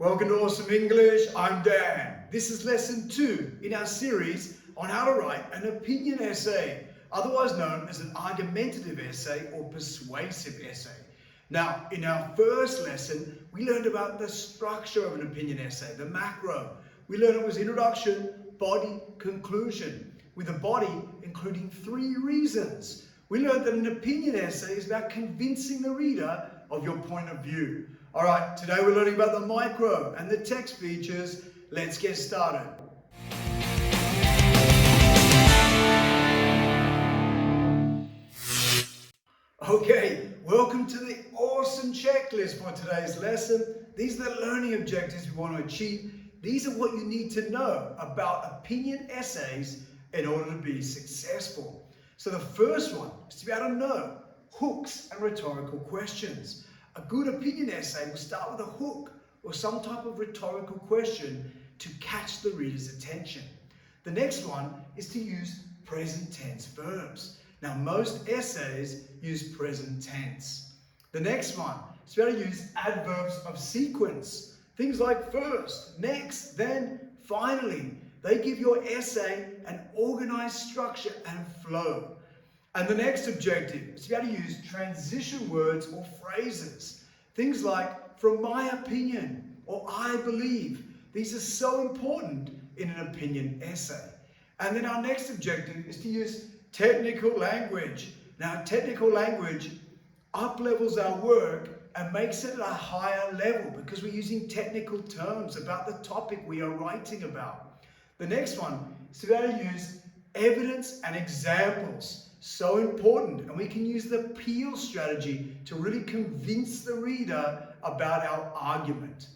Welcome to Awesome English. I'm Dan. This is lesson 2 in our series on how to write an opinion essay, otherwise known as an argumentative essay or persuasive essay. Now, in our first lesson, we learned about the structure of an opinion essay, the macro. We learned it was introduction, body, conclusion, with a body including 3 reasons. We learned that an opinion essay is about convincing the reader of your point of view. All right, today we're learning about the micro and the text features. Let's get started. Okay, welcome to the awesome checklist for today's lesson. These are the learning objectives we want to achieve. These are what you need to know about opinion essays in order to be successful. So the first one is to be able to know hooks and rhetorical questions. A good opinion essay will start with a hook or some type of rhetorical question to catch the reader's attention. The next one is to use present tense verbs. Now, most essays use present tense. The next one is to be able to use adverbs of sequence. Things like first, next, then, finally. They give your essay an organized structure and flow. And the next objective is to be able to use transition words or phrases. Things like, from my opinion, or I believe. These are so important in an opinion essay. And then our next objective is to use technical language. Now, technical language up-levels our work and makes it at a higher level because we're using technical terms about the topic we are writing about. The next one is to be able to use evidence and examples. So important, and we can use the peel strategy to really convince the reader about our argument.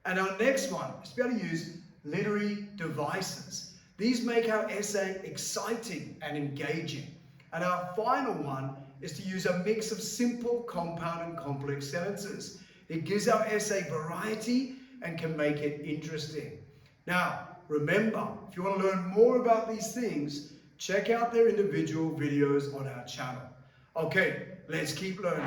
And our next one is to be able to use literary devices. These make our essay exciting and engaging. And our final one is to use a mix of simple, compound, and complex sentences. It gives our essay variety and can make it interesting. Now, remember, if you want to learn more about these things, check out their individual videos on our channel. Okay, let's keep learning.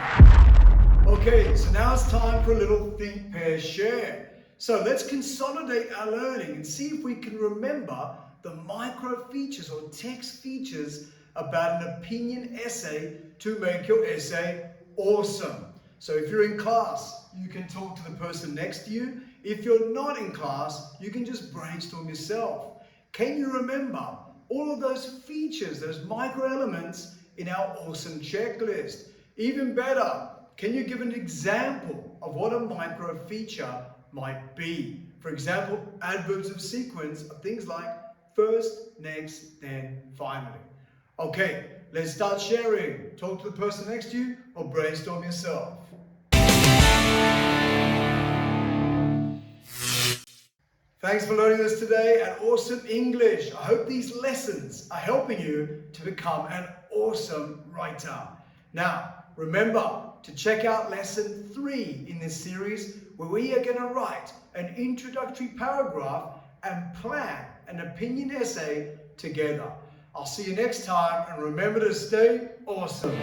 Okay, so now it's time for a little think, pair, share. So let's consolidate our learning and see if we can remember the micro features or text features about an opinion essay to make your essay awesome. So if you're in class, you can talk to the person next to you. If you're not in class, you can just brainstorm yourself. Can you remember all of those features, those micro elements in our awesome checklist? Even better, can you give an example of what a micro feature might be? For example, adverbs of sequence are things like first, next, then, finally. Okay, let's start sharing. Talk to the person next to you or brainstorm yourself. Thanks for learning this today at Awesome English. I hope these lessons are helping you to become an awesome writer. Now, remember to check out lesson 3 in this series where we are going to write an introductory paragraph and plan an opinion essay together. I'll see you next time and remember to stay awesome.